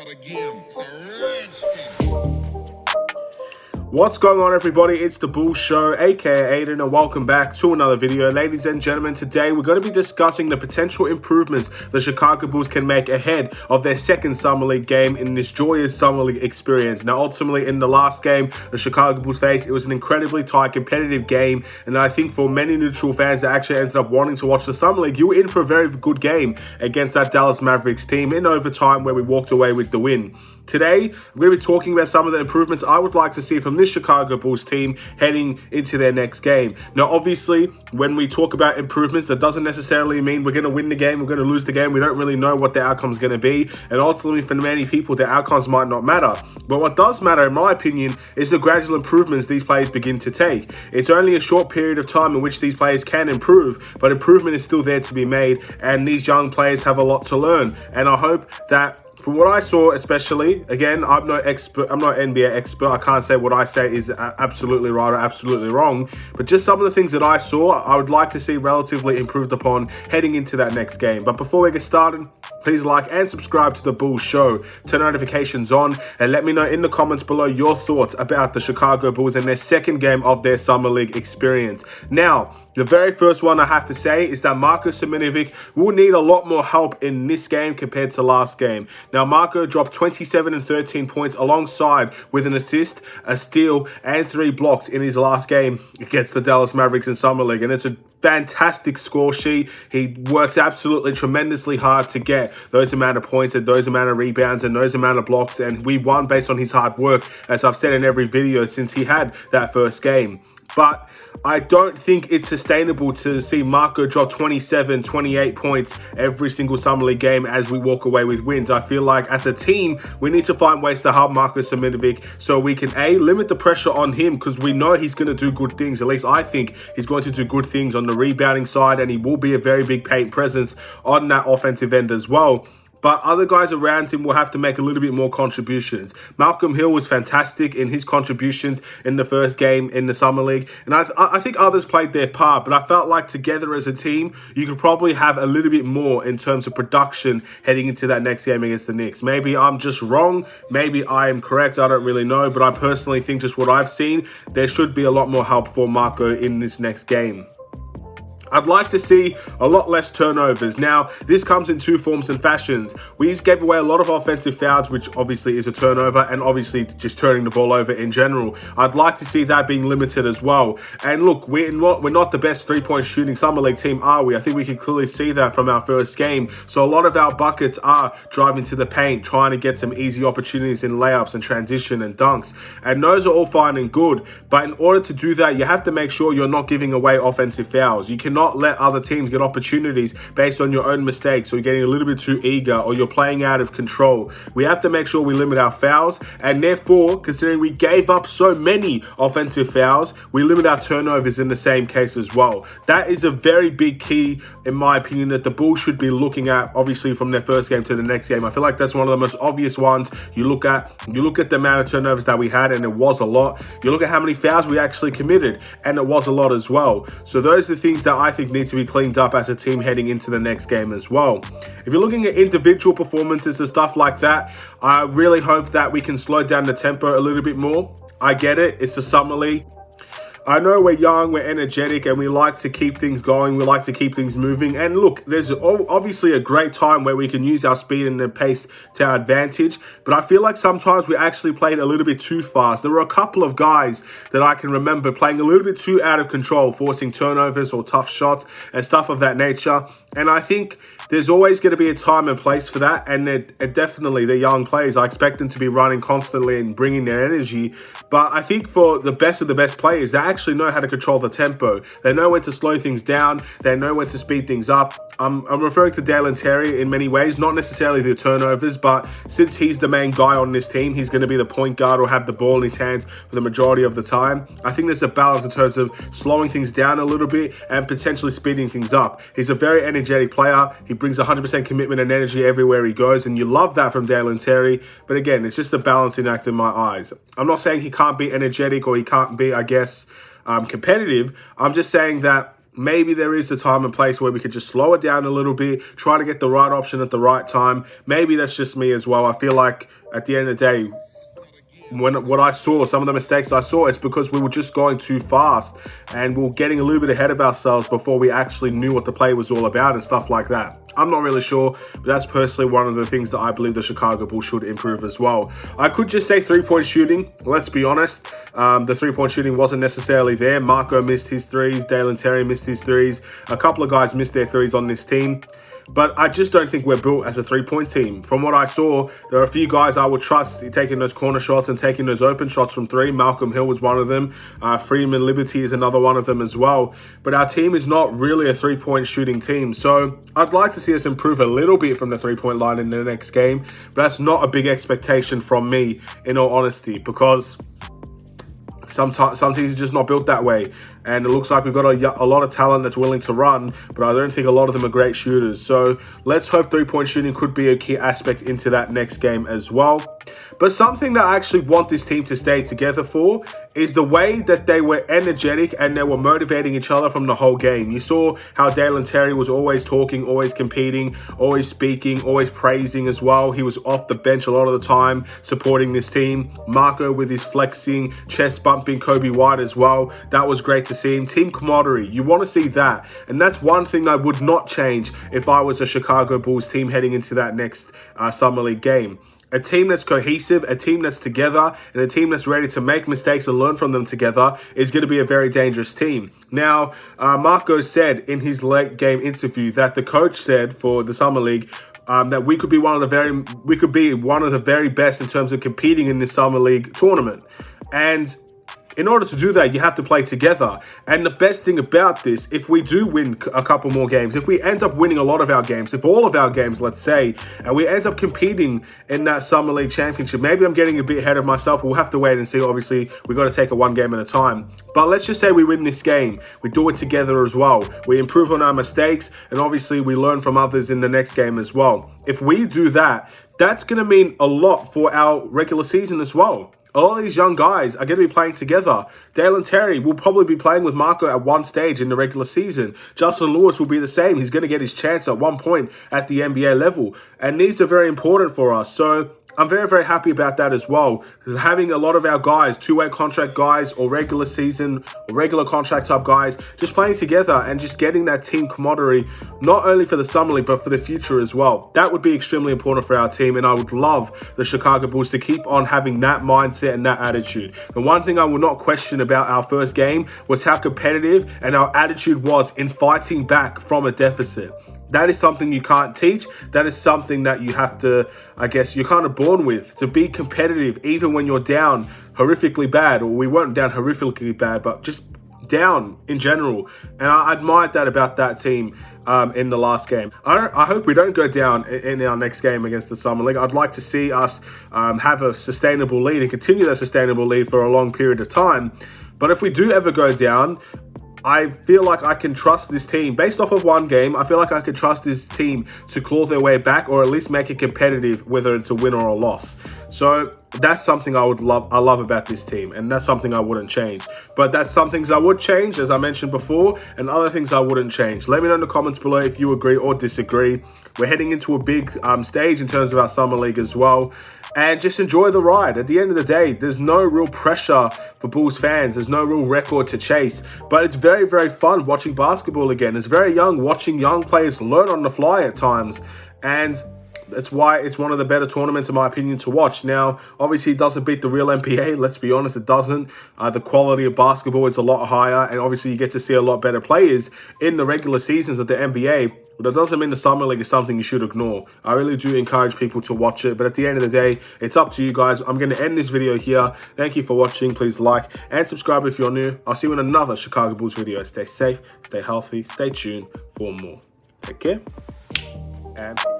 start again. It's a redskin. What's going on, everybody? It's the Bulls Show, aka Aidan, and welcome back to another video. Ladies and gentlemen, today we're going to be discussing the potential improvements the Chicago Bulls can make ahead of their second Summer League game in this joyous Summer League experience. Now, ultimately, in the last game the Chicago Bulls faced, it was an incredibly tight, competitive game, and I think for many neutral fans that actually ended up wanting to watch the Summer League, you were in for a very good game against that Dallas Mavericks team in overtime where we walked away with the win. Today, I'm going to be talking about some of the improvements I would like to see from this Chicago Bulls team heading into their next game. Now, obviously, when we talk about improvements, that doesn't necessarily mean we're going to win the game, we're going to lose the game. We don't really know what the outcome is going to be. And ultimately, for many people, the outcomes might not matter. But what does matter, in my opinion, is the gradual improvements these players begin to take. It's only a short period of time in which these players can improve, but improvement is still there to be made. And these young players have a lot to learn. And I hope that from what I saw, especially, again, I'm no expert, I'm not an NBA expert. I can't say what I say is absolutely right or absolutely wrong. But just some of the things that I saw, I would like to see relatively improved upon heading into that next game. But before we get started, please like and subscribe to the Bulls Show. Turn notifications on and let me know in the comments below your thoughts about the Chicago Bulls and their second game of their Summer League experience. Now, the very first one I have to say is that Marko Simonovic will need a lot more help in this game compared to last game. Now, Marko dropped 27 and 13 points alongside with an assist, a steal, and 3 blocks in his last game against the Dallas Mavericks in Summer League. And it's a fantastic score sheet. He works absolutely tremendously hard to get those amount of points and those amount of rebounds and those amount of blocks. And we won based on his hard work, as I've said in every video since he had that first game. But I don't think it's sustainable to see Marko drop 27, 28 points every single Summer League game as we walk away with wins. I feel like as a team, we need to find ways to help Marko Simonovic so we can limit the pressure on him, because we know he's going to do good things. At least I think he's going to do good things on the rebounding side, and he will be a very big paint presence on that offensive end as well. But other guys around him will have to make a little bit more contributions. Malcolm Hill was fantastic in his contributions in the first game in the Summer League. And I think others played their part. But I felt like together as a team, you could probably have a little bit more in terms of production heading into that next game against the Knicks. Maybe I'm just wrong. Maybe I am correct. I don't really know. But I personally think just what I've seen, there should be a lot more help for Marko in this next game. I'd like to see a lot less turnovers. Now, this comes in two forms and fashions. We just gave away a lot of offensive fouls, which obviously is a turnover, and obviously just turning the ball over in general. I'd like to see that being limited as well. And look, we're not the best three-point shooting Summer League team, are we? I think we can clearly see that from our first game. So a lot of our buckets are driving to the paint, trying to get some easy opportunities in layups and transition and dunks. And those are all fine and good. But in order to do that, you have to make sure you're not giving away offensive fouls. You cannot let other teams get opportunities based on your own mistakes, or you're getting a little bit too eager, or you're playing out of control. We have to make sure we limit our fouls, and therefore, considering we gave up so many offensive fouls, we limit our turnovers in the same case as well. That is a very big key, in my opinion, that the Bulls should be looking at, obviously, from their first game to the next game. I feel like that's one of the most obvious ones. You look at the amount of turnovers that we had, and it was a lot. You look at how many fouls we actually committed, and it was a lot as well. So those are the things that I think need to be cleaned up as a team heading into the next game as well. If you're looking at individual performances and stuff like that, I really hope that we can slow down the tempo a little bit more. I get it, it's the Summer League. I know we're young, we're energetic, and we like to keep things going. We like to keep things moving. And look, there's obviously a great time where we can use our speed and the pace to our advantage. But I feel like sometimes we actually played a little bit too fast. There were a couple of guys that I can remember playing a little bit too out of control, forcing turnovers or tough shots and stuff of that nature. And I think there's always going to be a time and place for that. And definitely, they're young players. I expect them to be running constantly and bringing their energy. But I think for the best of the best players, they actually know how to control the tempo. They know when to slow things down. They know when to speed things up. I'm referring to Dalen Terry in many ways, not necessarily the turnovers, but since he's the main guy on this team, he's going to be the point guard or have the ball in his hands for the majority of the time. I think there's a balance in terms of slowing things down a little bit and potentially speeding things up. He's a very energetic player. He brings 100% commitment and energy everywhere he goes, and you love that from Dalen Terry. But again, it's just a balancing act in my eyes. I'm not saying he can't be energetic or he can't be, I guess, competitive. I'm just saying that maybe there is a time and place where we could just slow it down a little bit, try to get the right option at the right time. Maybe that's just me as well. I feel like at the end of the day, what I saw, some of the mistakes I saw, it's because we were just going too fast and we were getting a little bit ahead of ourselves before we actually knew what the play was all about and stuff like that. I'm not really sure, but that's personally one of the things that I believe the Chicago Bulls should improve as well. I could just say three-point shooting. Let's be honest. The three-point shooting wasn't necessarily there. Marco missed his threes. Dalen Terry missed his threes. A couple of guys missed their threes on this team. But I just don't think we're built as a three-point team. From what I saw, there are a few guys I would trust taking those corner shots and taking those open shots from three. Malcolm Hill was one of them. Freeman Liberty is another one of them as well. But our team is not really a three-point shooting team. So I'd like to see us improve a little bit from the three-point line in the next game. But that's not a big expectation from me, in all honesty, because some teams are just not built that way. And it looks like we've got a lot of talent that's willing to run, but I don't think a lot of them are great shooters. So let's hope three-point shooting could be a key aspect into that next game as well. But something that I actually want this team to stay together for is the way that they were energetic and they were motivating each other from the whole game. You saw how Dalen Terry was always talking, always competing, always speaking, always praising as well. He was off the bench a lot of the time supporting this team. Marco with his flexing, chest bumping Kobe White as well. That was great to see him. Team camaraderie, you want to see that. And that's one thing I would not change if I was a Chicago Bulls team heading into that next Summer League game. A team that's cohesive, a team that's together, and a team that's ready to make mistakes and learn from them together is going to be a very dangerous team. Now, Marco said in his late game interview that the coach said for the Summer League that we could be one of the very best in terms of competing in this Summer League tournament. And in order to do that, you have to play together. And the best thing about this, if we do win a couple more games, if we end up winning a lot of our games, if all of our games, let's say, and we end up competing in that Summer League Championship, maybe I'm getting a bit ahead of myself. We'll have to wait and see. Obviously, we've got to take it one game at a time. But let's just say we win this game. We do it together as well. We improve on our mistakes, and obviously we learn from others in the next game as well. If we do that, that's going to mean a lot for our regular season as well. A lot of these young guys are going to be playing together. Dalen Terry will probably be playing with Marco at one stage in the regular season. Justin Lewis will be the same. He's going to get his chance at one point at the NBA level. And these are very important for us. So I'm very, very happy about that as well. Having a lot of our guys, two-way contract guys or regular season or regular contract type guys, just playing together and just getting that team camaraderie, not only for the Summer League, but for the future as well. That would be extremely important for our team, and I would love the Chicago Bulls to keep on having that mindset and that attitude. The one thing I will not question about our first game was how competitive and our attitude was in fighting back from a deficit. That is something you can't teach. That is something that you have to, I guess, you're kind of born with, to be competitive even when you're down horrifically bad, or we weren't down horrifically bad, but just down in general. And I admired that about that team in the last game. I hope we don't go down in our next game against the Summer League. I'd like to see us have a sustainable lead and continue that sustainable lead for a long period of time. But if we do ever go down, I feel like I can trust this team. Based off of one game, I feel like I can trust this team to claw their way back, or at least make it competitive, whether it's a win or a loss. So that's something I love about this team, and that's something I wouldn't change. But that's some things I would change, as I mentioned before, and other things I wouldn't change. Let me know in the comments below if you agree or disagree. We're heading into a big stage in terms of our Summer League as well. And just enjoy the ride. At the end of the day, there's no real pressure for Bulls fans. There's no real record to chase. But it's very, very fun watching basketball again. It's very young, watching young players learn on the fly at times. And that's why it's one of the better tournaments, in my opinion, to watch. Now, obviously, it doesn't beat the real NBA. Let's be honest, it doesn't. The quality of basketball is a lot higher. And obviously, you get to see a lot better players in the regular seasons of the NBA. But that doesn't mean the Summer League is something you should ignore. I really do encourage people to watch it. But at the end of the day, it's up to you guys. I'm going to end this video here. Thank you for watching. Please like and subscribe if you're new. I'll see you in another Chicago Bulls video. Stay safe, stay healthy, stay tuned for more. Take care, and peace.